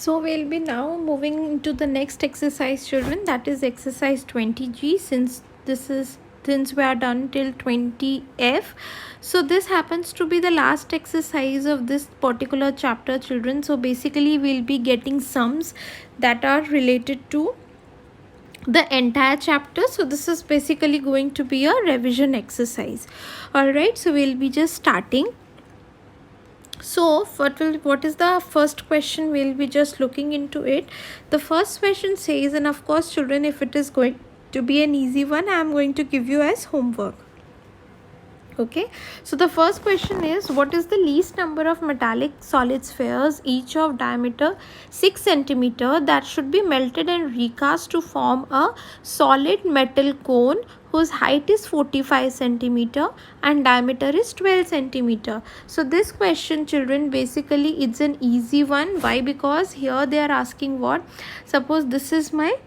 So we'll be now moving to the next exercise, children, that is exercise 20G. Since we are done till 20F, so this happens to be the last exercise of this particular chapter, children. So basically we'll be getting sums that are related to the entire chapter. So this is basically going to be a revision exercise. All right, so we'll be just starting. So what is the first question? We'll be just looking into it. The first question says, and of course children, if it is going to be an easy one, I am going to give you as homework. Okay, so the first question is, what is the least number of metallic solid spheres, each of diameter 6 cm, that should be melted and recast to form a solid metal cone whose height is 45 cm and diameter is 12 cm. So this question, children, basically it's an easy one. Why? Because here they are asking what? Suppose this is my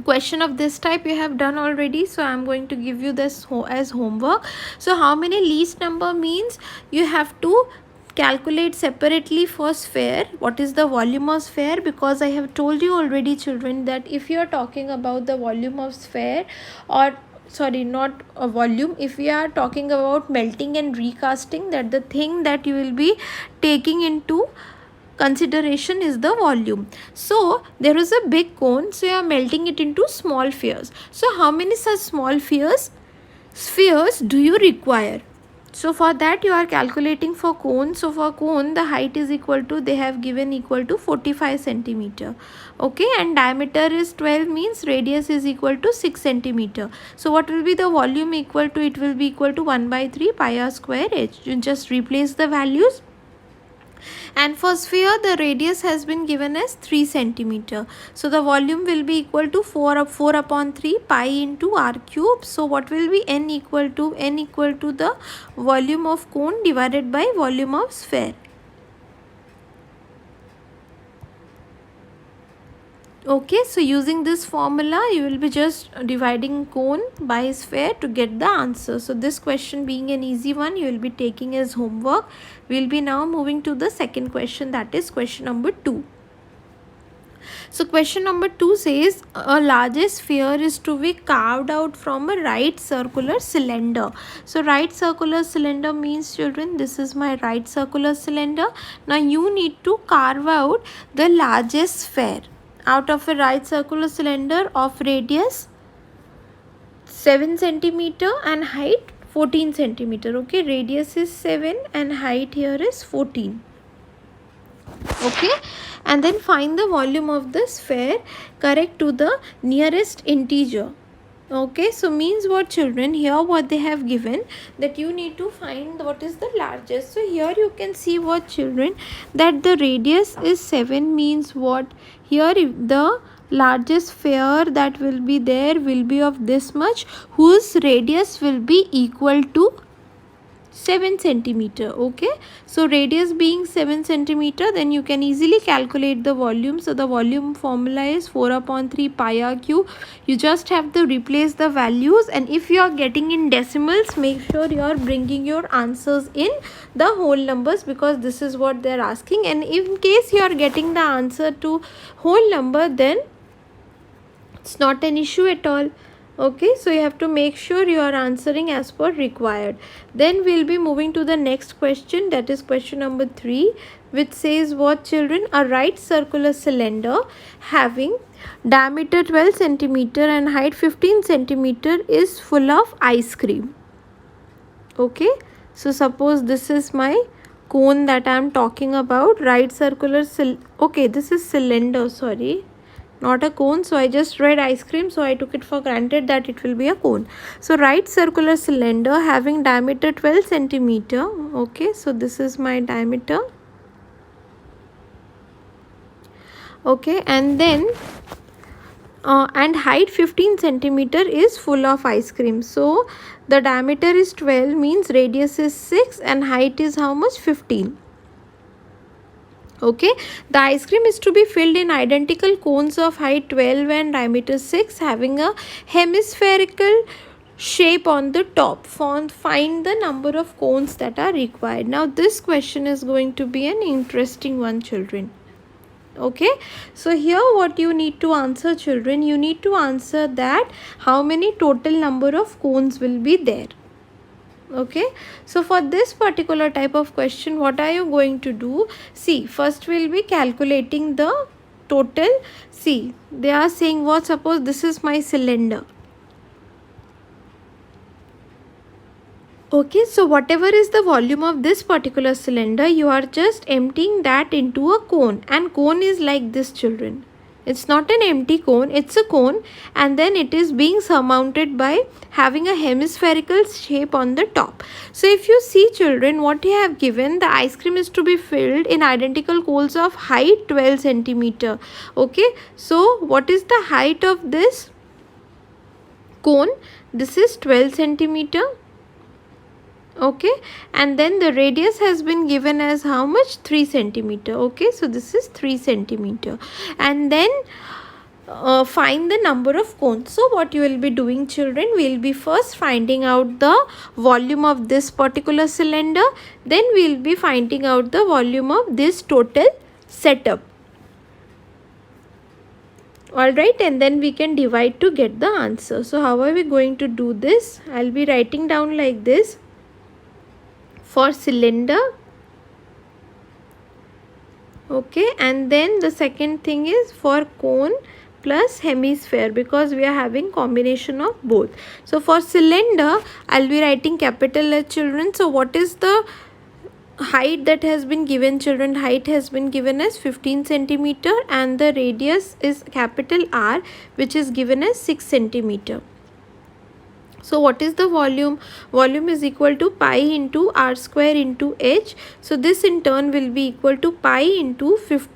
question of this type you have done already, so I am going to give you this as homework. So how many least number means you have to calculate separately for sphere what is the volume of sphere, because I have told you already, children, that if you are talking about the volume of sphere, or sorry, not a volume, if we are talking about melting and recasting, that the thing that you will be taking into consideration is the volume. So there is a big cone, so you are melting it into small spheres. So how many such small spheres do you require? So for that you are calculating for cone. So for cone the height is equal to, they have given equal to 45 cm. Okay, and diameter is 12, means radius is equal to 6 cm. So what will be the volume equal to? It will be equal to 1/3 pi r square h. You just replace the values. And for sphere the radius has been given as 3 cm. So the volume will be equal to 4 upon 3 pi into r cube. So what will be n equal to? N equal to the volume of cone divided by volume of sphere. Okay, so using this formula you will be just dividing cone by sphere to get the answer. So this question being an easy one, you will be taking as homework. We will be now moving to the second question, that is question number 2. So question number 2 says, a largest sphere is to be carved out from a right circular cylinder. So right circular cylinder means, children, this is my right circular cylinder. Now you need to carve out the largest sphere out of a right circular cylinder of radius 7 cm and height 14 cm. Okay, radius is 7 and height here is 14. Okay, and then find the volume of the sphere correct to the nearest integer. Okay, so means what, children? Here what they have given, that you need to find what is the largest. So here you can see what, children, that the radius is 7, means what? Here if the largest sphere that will be there will be of this much, whose radius will be equal to 7 cm. Okay, so radius being 7 cm, then you can easily calculate the volume. So the volume formula is 4 upon 3 pi r cube. You just have to replace the values, and if you are getting in decimals, make sure you are bringing your answers in the whole numbers, because this is what they are asking. And in case you are getting the answer to whole number, then it's not an issue at all. Okay, so you have to make sure you are answering as per required. Then we'll be moving to the next question, that is question number 3, which says what, children? A right circular cylinder having diameter 12 cm and height 15 cm is full of ice cream. Okay, so suppose this is my cone that I am talking about, right circular okay, this is cylinder, sorry, not a cone. So I just read ice cream, so I took it for granted that it will be a cone. So right circular cylinder having diameter 12 cm. Okay, so this is my diameter. Okay, and then and height 15 cm is full of ice cream. So the diameter is 12, means radius is 6 and height is how much? 15. Okay, the ice cream is to be filled in identical cones of height 12 and diameter 6 having a hemispherical shape on the top. Find the number of cones that are required. Now this question is going to be an interesting one, children. Okay, so here what you need to answer, children, you need to answer that how many total number of cones will be there. Okay, so for this particular type of question, what are you going to do? See, first we'll be calculating the total. See, they are saying what, suppose this is my cylinder. Okay, so whatever is the volume of this particular cylinder, you are just emptying that into a cone, and cone is like this, children. It's not an empty cone, it's a cone, and then it is being surmounted by having a hemispherical shape on the top. So if you see, children, what you have given, the ice cream is to be filled in identical cones of height 12 centimeter. Okay, so what is the height of this cone? This is 12 centimeter. Okay, and then the radius has been given as how much? 3 centimeter. Okay, so this is 3 centimeter, and then find the number of cones. So what you will be doing, children, we will be first finding out the volume of this particular cylinder, then we will be finding out the volume of this total setup. Alright, and then we can divide to get the answer. So how are we going to do this? I will be writing down like this. For cylinder, okay, and then the second thing is for cone plus hemisphere, because we are having combination of both. So for cylinder, I'll be writing capital H, children. So what is the height that has been given, children? Height has been given as 15 centimeter, and the radius is capital R, which is given as 6 centimeter. So what is the volume? Volume is equal to pi into r square into h. So this in turn will be equal to pi into 6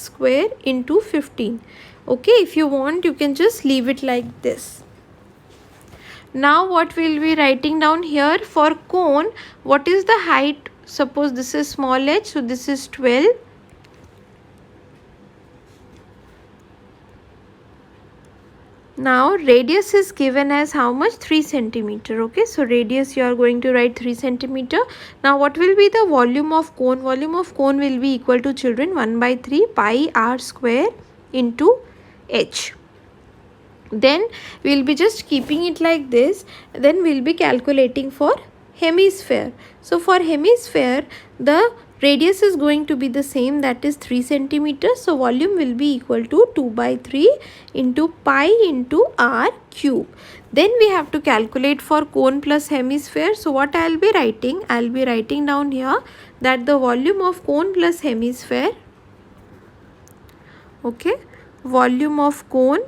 square into 15. Okay, if you want, you can just leave it like this. Now what we will be writing down here for cone, what is the height? Suppose this is small h, so this is 12. Now radius is given as how much? 3 centimeter. Okay, so radius you are going to write 3 centimeter. Now what will be the volume of cone? Volume of cone will be equal to, children, 1 by 3 pi r square into h. Then we will be just keeping it like this. Then we will be calculating for hemisphere. So for hemisphere, the radius is going to be the same, that is 3 centimeters. So volume will be equal to 2 by 3 into pi into r cube. Then we have to calculate for cone plus hemisphere. So what I will be writing? I will be writing down here that the volume of cone plus hemisphere, okay, volume of cone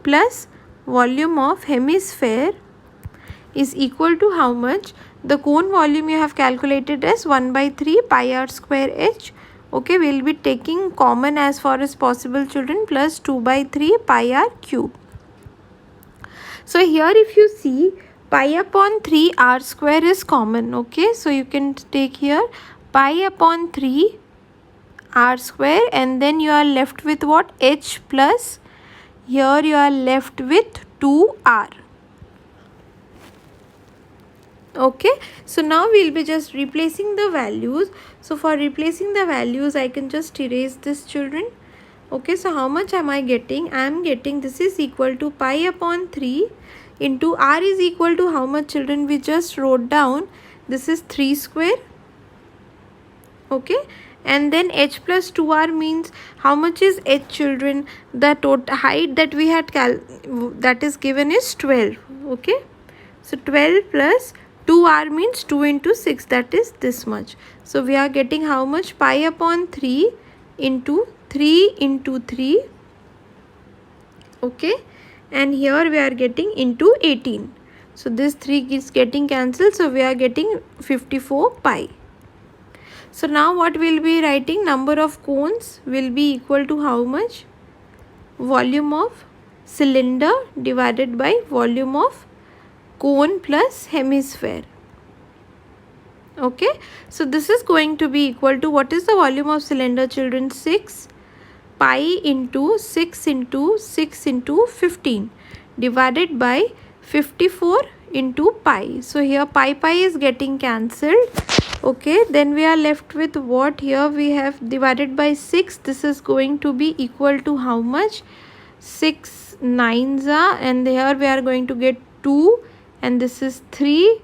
plus volume of hemisphere is equal to how much? The cone volume you have calculated as 1 by 3 pi r square h. Okay, we will be taking common as far as possible, children, plus 2 by 3 pi r cube. So here if you see, pi upon 3 r square is common. Okay, so you can take here pi upon 3 r square, and then you are left with what? H plus, here you are left with 2r. Okay, so now we will be just replacing the values. So for replacing the values, I can just erase this, children. Okay, so how much am I getting? I am getting, this is equal to pi upon 3 into r is equal to how much, children? We just wrote down, this is 3 square. Okay, and then h plus 2r means how much is h, children? The total height that we had that is given is 12. Okay, so 12 plus 2r means 2 into 6, that is this much. So we are getting how much? Pi upon 3 into 3 into 3. Okay, and here we are getting into 18. So this 3 is getting cancelled, so we are getting 54 pi. So now what we will be writing? Number of cones will be equal to how much? Volume of cylinder divided by volume of cone plus hemisphere. Okay, so this is going to be equal to, what is the volume of cylinder, children? 6 pi into 6 into 6 into 15 divided by 54 into pi. So here pi is getting cancelled. Okay, then we are left with what? Here we have divided by 6. This is going to be equal to how much? 6 nines are, and here we are going to get 2, and this is 3,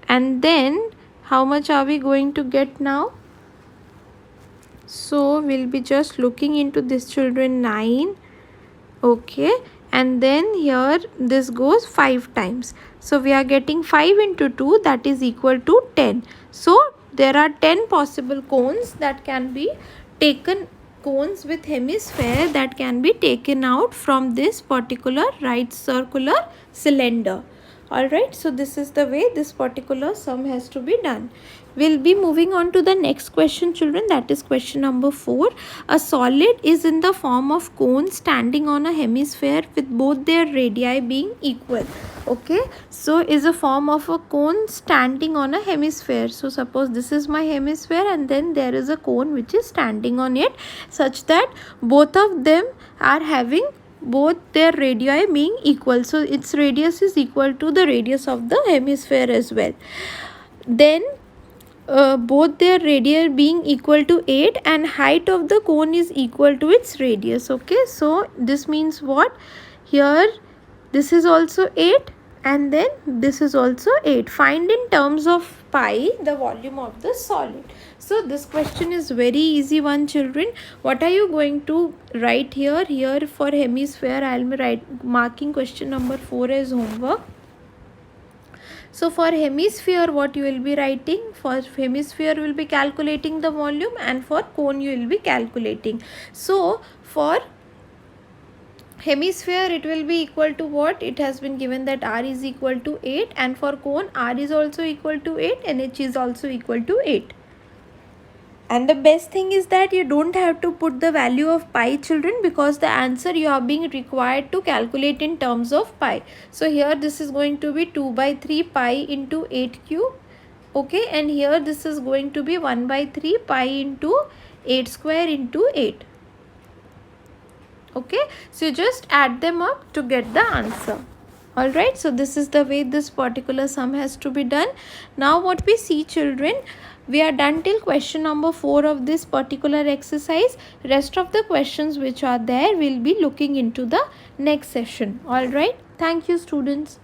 and then how much are we going to get now? So we'll be just looking into this, children. 9. Okay, and then here this goes 5 times, so we are getting 5 into 2, that is equal to 10. So there are 10 possible cones that can be taken, cones with hemisphere that can be taken out from this particular right circular cylinder. Alright, so this is the way this particular sum has to be done. We'll be moving on to the next question, children, that is question number 4. A solid is in the form of cone standing on a hemisphere with both their radii being equal. Okay, so is a form of a cone standing on a hemisphere. So suppose this is my hemisphere, and then there is a cone which is standing on it, such that both of them are having both their radii being equal. So its radius is equal to the radius of the hemisphere as well. Then both their radii being equal to 8, and height of the cone is equal to its radius. Okay, so this means what? Here this is also 8, and then this is also 8. Find in terms of pi the volume of the solid. So this question is very easy one, children. What are you going to write here? Here for hemisphere I will be marking question number 4 as homework. So for hemisphere, what you will be writing? For hemisphere you will be calculating the volume, and for cone you will be calculating. So for hemisphere it will be equal to what? It has been given that r is equal to 8, and for cone r is also equal to 8 and h is also equal to 8. And the best thing is that you don't have to put the value of pi, children, because the answer you are being required to calculate in terms of pi. So here this is going to be 2 by 3 pi into 8 cube. Okay, and here this is going to be 1 by 3 pi into 8 square into 8. Okay, so just add them up to get the answer. Alright, so this is the way this particular sum has to be done. Now what we see, children, we are done till question number 4 of this particular exercise. Rest of the questions which are there, we'll be looking into the next session. Alright, thank you, students.